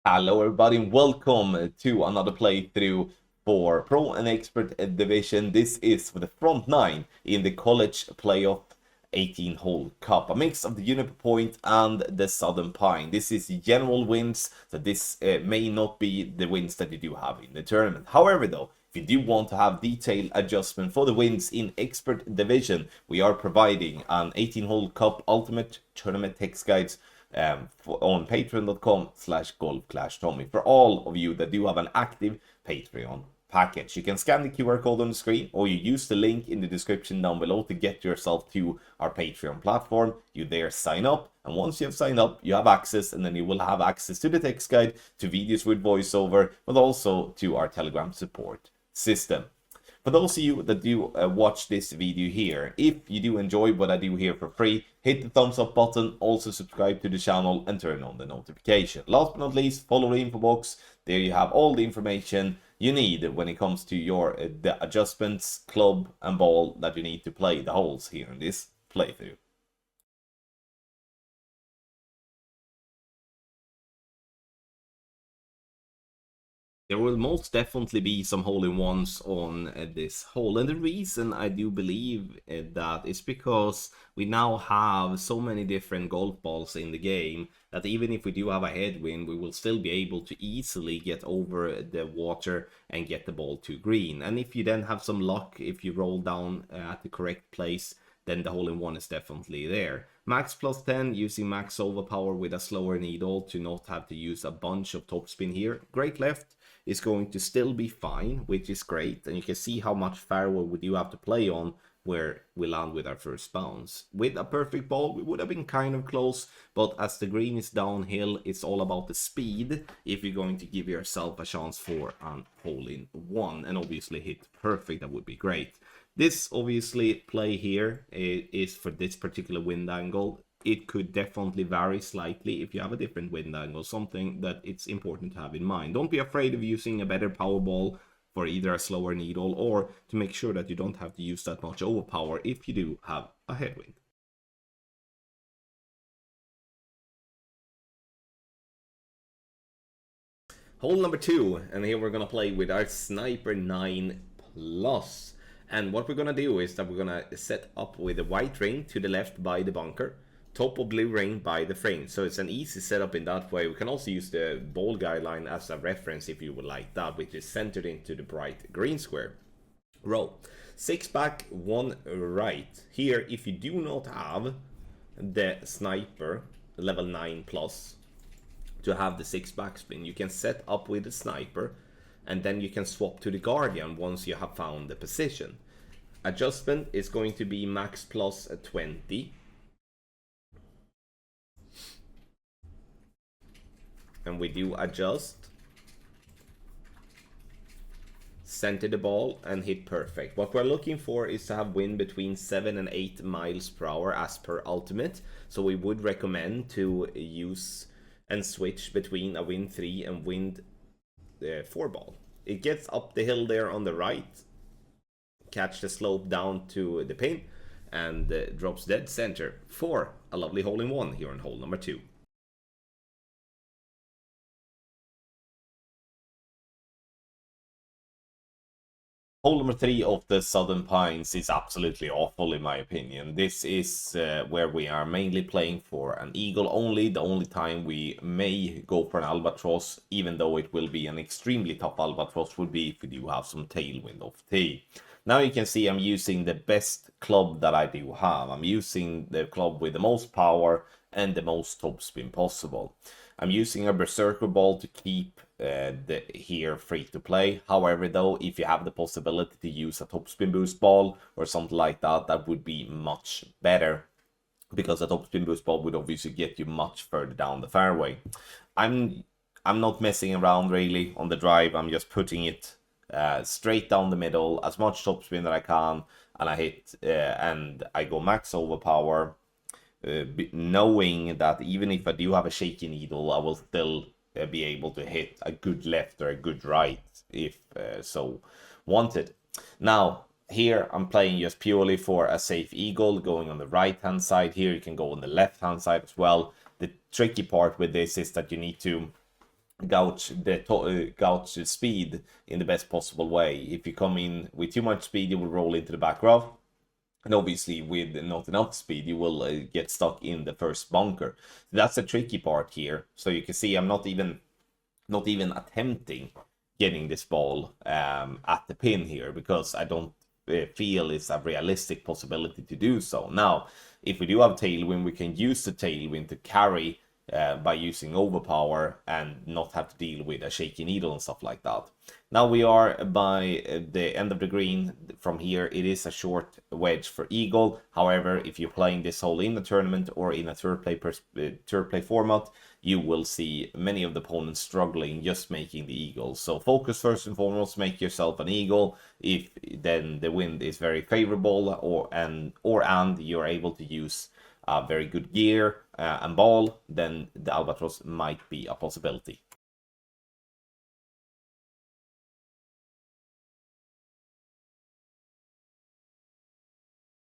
Hello everybody and welcome to another playthrough for Pro and Expert Division. This is for the front 9 in the College Playoff 18-hole cup. A mix of the Juniper Point and the Southern Pine. This is general wins, so this may not be the wins that you do have in the tournament. However though, if you do want to have detailed adjustment for the wins in Expert Division, we are providing an 18-hole cup ultimate tournament text guides on patreon.com/golfclashtommy for all of you that do have an active Patreon package. You can scan the QR code on the screen or you use the link in the description down below to get yourself to our Patreon platform. You there sign up, and once you have signed up you have access, and then you will have access to the text guide, to videos with voiceover, but also to our Telegram support system. For those of you that do watch this video here, if you do enjoy what I do here for free, hit the thumbs up button, also subscribe to the channel and turn on the notification. Last but not least, follow the info box. There you have all the information you need when it comes to your the adjustments, club and ball that you need to play the holes here in this playthrough. There will most definitely be some hole-in-ones on this hole, and the reason I do believe that is because we now have so many different golf balls in the game that even if we do have a headwind, we will still be able to easily get over the water and get the ball to green. And if you then have some luck, if you roll down at the correct place, then the hole-in-one is definitely there. Max plus 10 using max overpower with a slower needle to not have to use a bunch of topspin here. Great left is going to still be fine, which is great, and you can see how much fairway we do have to play on where we land with our first bounce. With a perfect ball we would have been kind of close, but as the green is downhill, it's all about the speed if you're going to give yourself a chance for a hole-in-one, and obviously hit perfect, that would be great. This obviously play here is for this particular wind angle. It could definitely vary slightly if you have a different wind angle, something that it's important to have in mind. Don't be afraid of using a better power ball for either a slower needle or to make sure that you don't have to use that much overpower if you do have a headwind. Hole number 2, and here we're gonna play with our Sniper 9 Plus. And what we're gonna do is that we're gonna set up with a white ring to the left by the bunker, top of blue ring by the frame. So it's an easy setup in that way. We can also use the ball guideline as a reference if you would like that, which is centered into the bright green square. Row 6 back, 1 right. Here, if you do not have the Sniper level 9 plus to have the 6 backspin, you can set up with the Sniper, and then you can swap to the Guardian once you have found the position. Adjustment is going to be max plus 20. And we do adjust, center the ball and hit perfect. What we're looking for is to have wind between 7 and 8 miles per hour as per ultimate. So we would recommend to use and switch between a wind 3 and wind 4 ball. It gets up the hill there on the right, catch the slope down to the pin, and drops dead center for a lovely hole-in-one here on hole number 2. Hole number 3 of the Southern Pines is absolutely awful in my opinion. This is where we are mainly playing for an eagle only. The only time we may go for an albatross, even though it will be an extremely tough albatross, would be if we do have some tailwind off tee. Now you can see I'm using the best club that I do have. I'm using the club with the most power and the most topspin possible. I'm using a berserker ball to keep the here free to play. However though, if you have the possibility to use a topspin boost ball or something like that, that would be much better, because a topspin boost ball would obviously get you much further down the fairway. I'm not messing around really on the drive. I'm just putting it straight down the middle, as much topspin that I can, and I hit and I go max overpower, knowing that even if I do have a shaky needle, I will still be able to hit a good left or a good right if so wanted. Now here I'm playing just purely for a safe eagle, going on the right hand side. Here you can go on the left hand side as well. The tricky part with this is that you need to gauge speed in the best possible way. If you come in with too much speed, you will roll into the back row. And obviously, with not enough speed, you will get stuck in the first bunker. That's the tricky part here. So you can see I'm not even attempting getting this ball at the pin here because I don't feel it's a realistic possibility to do so. Now, if we do have tailwind, we can use the tailwind to carry by using overpower and not have to deal with a shaky needle and stuff like that. Now we are by the end of the green. From here, it is a short wedge for eagle. However, if you're playing this hole in a tournament or in a third play format, you will see many of the opponents struggling just making the eagle. So focus first and foremost, make yourself an eagle. If then the wind is very favorable and you're able to use very good gear and ball, then the albatross might be a possibility.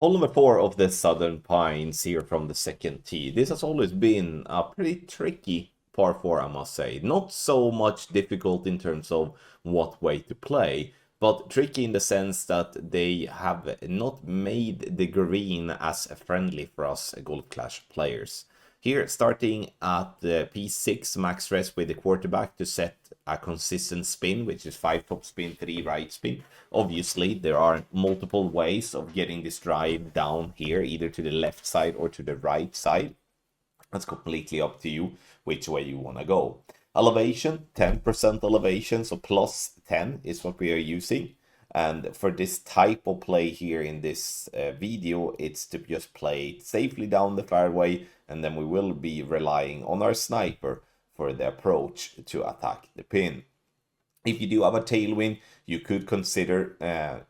Hole number 4 of the Southern Pines here from the second tee. This has always been a pretty tricky par 4, I must say. Not so much difficult in terms of what way to play, but tricky in the sense that they have not made the green as friendly for us Golf Clash players. Here, starting at the P6 max stress with the quarterback to set a consistent spin, which is 5 top spin, 3 right spin. Obviously, there are multiple ways of getting this drive down here, either to the left side or to the right side. That's completely up to you which way you want to go. Elevation, 10% elevation, so plus 10 is what we are using. And for this type of play here in this video, it's to just play it safely down the fairway, and then we will be relying on our sniper for the approach to attack the pin. If you do have a tailwind, you could consider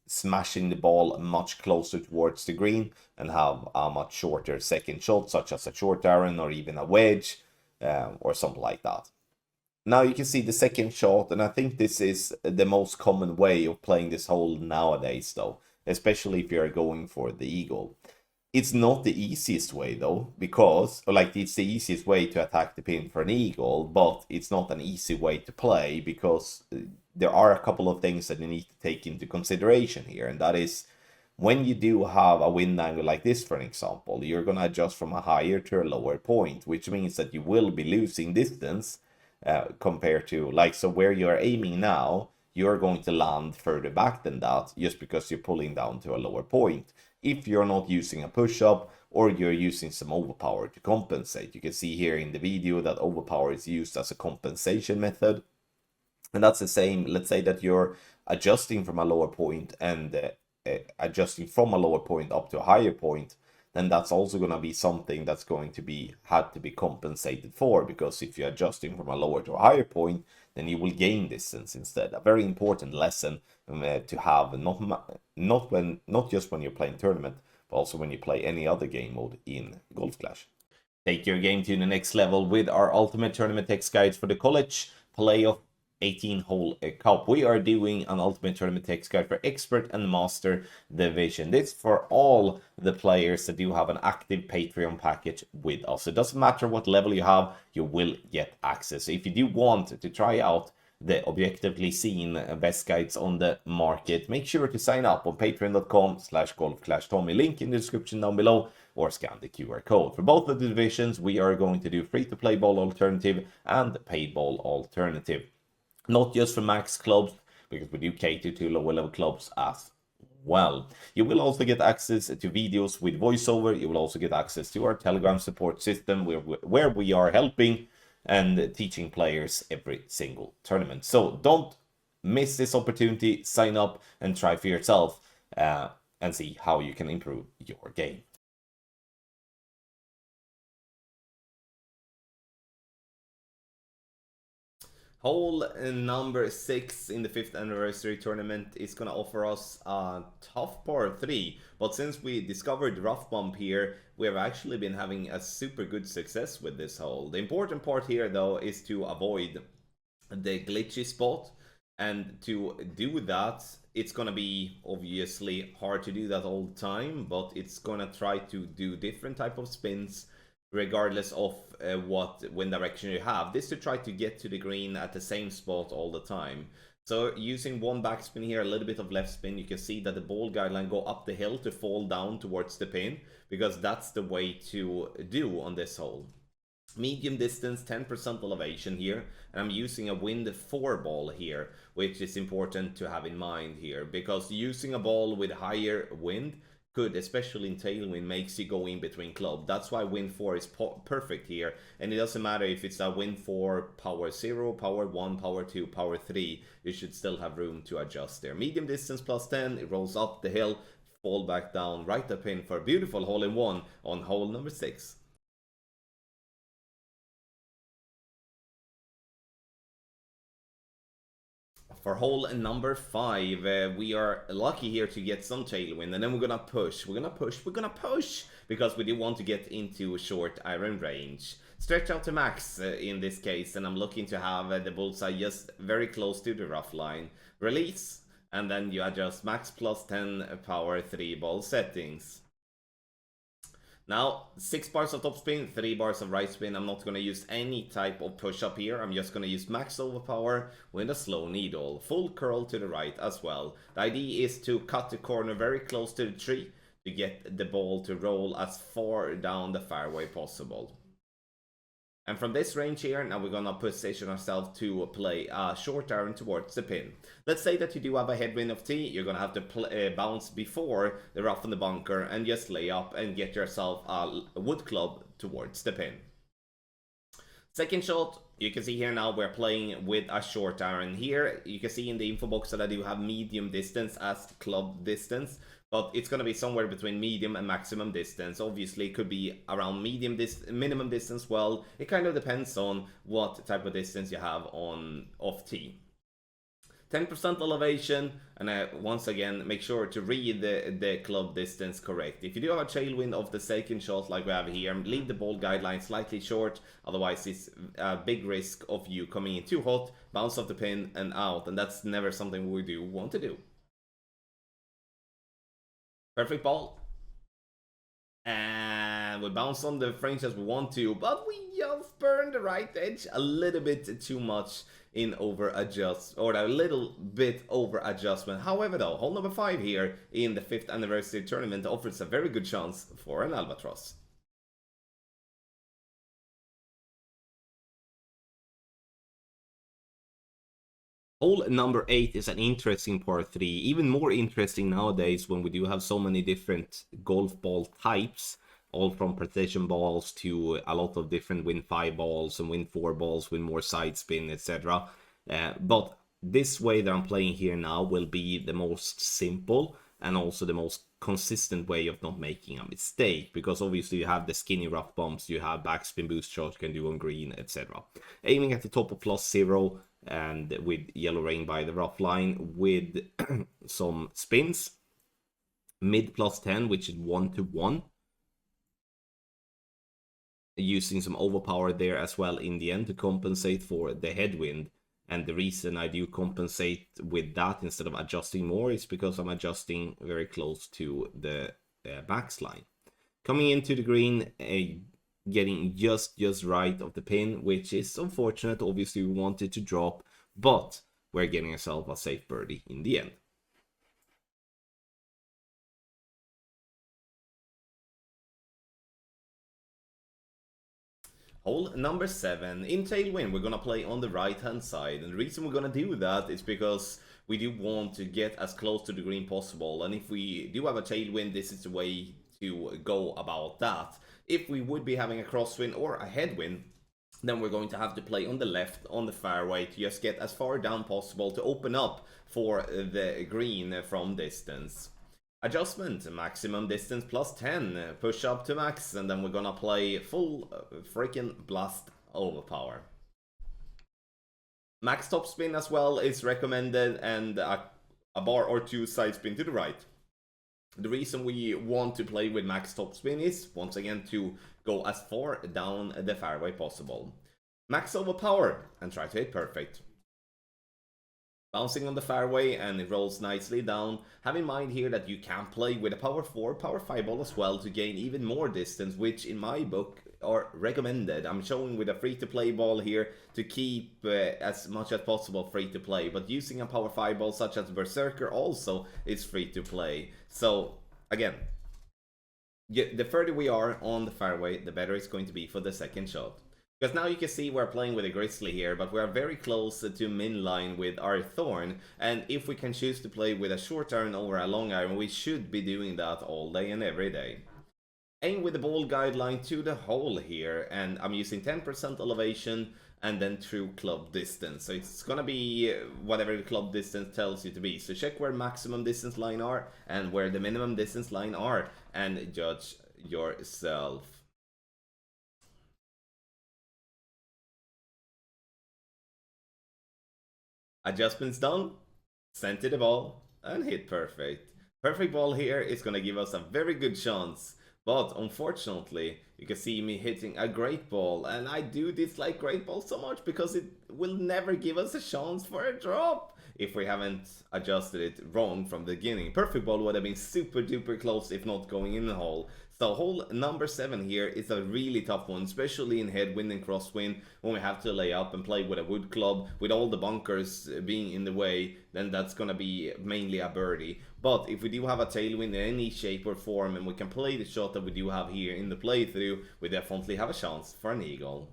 smashing the ball much closer towards the green and have a much shorter second shot, such as a short iron or even a wedge or something like that. Now you can see the second shot, and I think this is the most common way of playing this hole nowadays, though, especially if you're going for the eagle. It's not the easiest way, though, because, it's the easiest way to attack the pin for an eagle, but it's not an easy way to play because there are a couple of things that you need to take into consideration here, and that is when you do have a wind angle like this, for an example, you're going to adjust from a higher to a lower point, which means that you will be losing distance compared to, so where you're aiming now, you're going to land further back than that just because you're pulling down to a lower point. If you're not using a push-up or you're using some overpower to compensate. You can see here in the video that overpower is used as a compensation method. And that's the same, let's say that you're adjusting from a lower point and adjusting from a lower point up to a higher point, then that's also going to be something that's going to be had to be compensated for, because if you're adjusting from a lower to a higher point, then you will gain distance instead. A very important lesson to have, not just when you're playing tournament, but also when you play any other game mode in Golf Clash. Take your game to the next level with our Ultimate Tournament Text Guides for the College Playoff 18-hole cup. We are doing an Ultimate Tournament Text Guide for Expert and Master Division. This for all the players that do have an active Patreon package with us. It doesn't matter what level you have, you will get access. So if you do want to try out the objectively seen best guides on the market, make sure to sign up on patreon.com/golfclashtommy. Link in the description down below, or scan the QR code. For both of the divisions, we are going to do free-to-play ball alternative and paid ball alternative. Not just for max clubs, because we do cater to lower level clubs as well. You will also get access to videos with voiceover. You will also get access to our Telegram support system where we are helping and teaching players every single tournament. So don't miss this opportunity. Sign up and try for yourself and see how you can improve your game. Hole number 6 in the 5th anniversary tournament is going to offer us a tough par 3, but since we discovered rough bump here, we have actually been having a super good success with this hole. The important part here, though, is to avoid the glitchy spot, and to do that, it's going to be obviously hard to do that all the time, but it's going to try to do different type of spins regardless of what wind direction you have. This to try to get to the green at the same spot all the time. So using one backspin here, a little bit of left spin, you can see that the ball guideline go up the hill to fall down towards the pin, because that's the way to do on this hole. Medium distance, 10% elevation here, and I'm using a wind 4 ball here, which is important to have in mind here, because using a ball with higher wind could, especially in tailwind, makes you go in between club. That's why wind 4 is perfect here, and it doesn't matter if it's a wind 4 power 0, power 1, power 2, power 3, you should still have room to adjust there. Medium distance plus 10, it rolls up the hill, fall back down, right the pin for a beautiful hole-in-one on hole number 6. For hole number 5, we are lucky here to get some tailwind, and then we're gonna push, because we do want to get into short iron range. Stretch out to max in this case, and I'm looking to have the bullseye just very close to the rough line. Release, and then you adjust max plus 10 power 3 ball settings. Now, 6 bars of top spin, 3 bars of right spin. I'm not going to use any type of push up here. I'm just going to use max overpower with a slow needle. Full curl to the right as well. The idea is to cut the corner very close to the tree to get the ball to roll as far down the fairway possible. And from this range here, now we're gonna position ourselves to play a short iron towards the pin. Let's say that you do have a headwind of tee, you're gonna have to bounce before the rough and the bunker and just lay up and get yourself a wood club towards the pin. Second shot, you can see here now we're playing with a short iron here. You can see in the info box that I do have medium distance as club distance, but it's going to be somewhere between medium and maximum distance. Obviously, it could be around minimum distance. Well, it kind of depends on what type of distance you have on off tee. 10% elevation, and once again, make sure to read the club distance correct. If you do have a tailwind of the second shot like we have here, leave the ball guideline slightly short, otherwise it's a big risk of you coming in too hot, bounce off the pin and out, and that's never something we do want to do. Perfect ball. And we bounce on the French as we want to, but we just burned the right edge a little bit too much in over adjust, or a little bit over adjustment. However though, hole number 5 here in the 5th anniversary tournament offers a very good chance for an albatross. Hole number 8 is an interesting par 3, even more interesting nowadays when we do have so many different golf ball types, all from precision balls to a lot of different wind 5 balls and wind 4 balls with more side spin, etc. But this way that I'm playing here now will be the most simple and also the most consistent way of not making a mistake, because obviously you have the skinny rough bumps, you have backspin boost shots you can do on green, etc. Aiming at the top of +0 and with yellow rain by the rough line with some spins, mid +10, which is 1-1, using some overpower there as well in the end to compensate for the headwind. And the reason I do compensate with that instead of adjusting more is because I'm adjusting very close to the backsline. Coming into the green, getting just right of the pin, which is unfortunate. Obviously, we wanted to drop, but we're getting ourselves a safe birdie in the end. Hole number 7. In tailwind, we're gonna play on the right hand side, and the reason we're gonna do that is because we do want to get as close to the green possible, and if we do have a tailwind, this is the way to go about that. If we would be having a crosswind or a headwind, then we're going to have to play on the left on the fairway to just get as far down possible to open up for the green from distance. Adjustment, maximum distance +10, push up to max, and then we're gonna play full freaking blast overpower. Max top spin as well is recommended, and a bar or 2 side spin to the right. The reason we want to play with max top spin is, once again, to go as far down the fairway possible. Max overpower, and try to hit perfect. Bouncing on the fairway, and it rolls nicely down. Have in mind here that you can play with a power 4, power 5 ball as well to gain even more distance, which in my book or recommended. I'm showing with a free-to-play ball here to keep as much as possible free-to-play, but using a Power 5 ball such as Berserker also is free-to-play. So again, the further we are on the fairway, the better it's going to be for the second shot. Because now you can see we're playing with a Grizzly here, but we are very close to min line with our Thorn, and if we can choose to play with a short iron over a long iron, we should be doing that all day and every day. Aim with the ball guideline to the hole here, and I'm using 10% elevation and then true club distance. So it's gonna be whatever the club distance tells you to be. So check where maximum distance line are and where the minimum distance line are and judge yourself. Adjustments done, sent to the ball, and hit perfect. Perfect ball here is gonna give us a very good chance. But unfortunately, you can see me hitting a great ball, and I do dislike great balls so much because it will never give us a chance for a drop if we haven't adjusted it wrong from the beginning. Perfect ball would have been super duper close if not going in the hole. So hole number 7 here is a really tough one, especially in headwind and crosswind when we have to lay up and play with a wood club with all the bunkers being in the way. Then that's gonna be mainly a birdie. But if we do have a tailwind in any shape or form and we can play the shot that we do have here in the playthrough, we definitely have a chance for an eagle.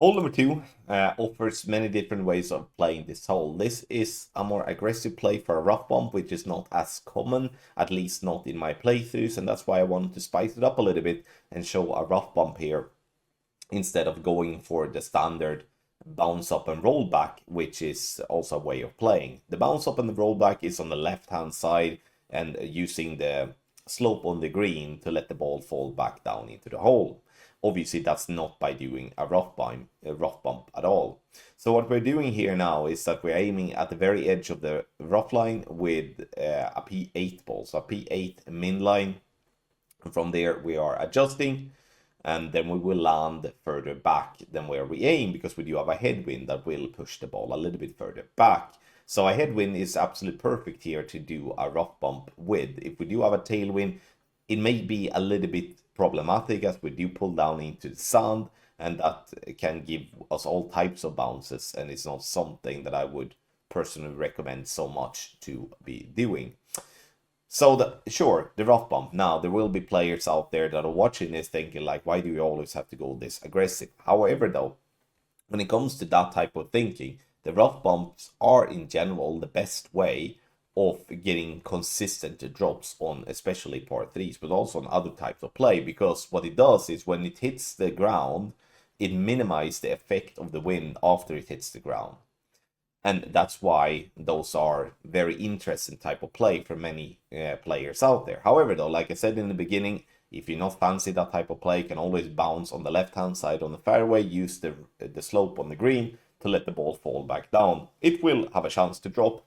Hole number 2 offers many different ways of playing this hole. This is a more aggressive play for a rough bump, which is not as common, at least not in my playthroughs, and that's why I wanted to spice it up a little bit and show a rough bump here instead of going for the standard bounce up and roll back, which is also a way of playing. The bounce up and the roll back is on the left hand side and using the slope on the green to let the ball fall back down into the hole. Obviously, that's not by doing a rough bump at all. So what we're doing here now is that we're aiming at the very edge of the rough line with a P8 ball, so a P8 min line. And from there, we are adjusting, and then we will land further back than where we aim because we do have a headwind that will push the ball a little bit further back. So a headwind is absolutely perfect here to do a rough bump with. If we do have a tailwind, it may be a little bit problematic as we do pull down into the sand, and that can give us all types of bounces, and it's not something that I would personally recommend so much to be doing. So the rough bump. Now there will be players out there that are watching this thinking like, why do you always have to go this aggressive? However though, when it comes to that type of thinking, the rough bumps are in general the best way of getting consistent drops on especially par 3s, but also on other types of play, because what it does is when it hits the ground, it minimizes the effect of the wind after it hits the ground. And that's why those are very interesting type of play for many players out there. However though, like I said in the beginning, if you're not fancy that type of play, you can always bounce on the left hand side on the fairway, use the slope on the green to let the ball fall back down. It will have a chance to drop,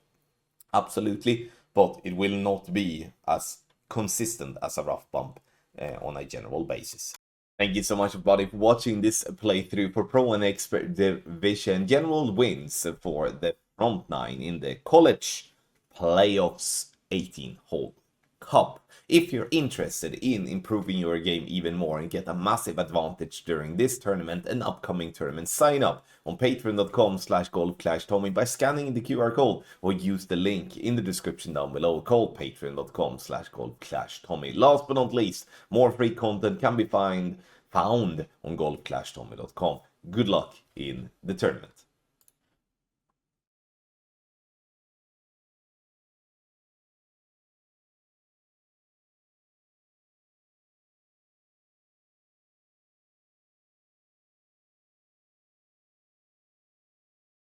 absolutely, but it will not be as consistent as a rough bump on a general basis. Thank you so much, everybody, for watching this playthrough for Pro and Expert Division general wins for the front 9 in the College Playoffs 18-hole Cup. If you're interested in improving your game even more and get a massive advantage during this tournament and upcoming tournaments, sign up on patreon.com/golfclashtommy by scanning the QR code or use the link in the description down below called patreon.com/golfclashtommy. Last but not least, more free content can be found on golfclashtommy.com. Good luck in the tournament.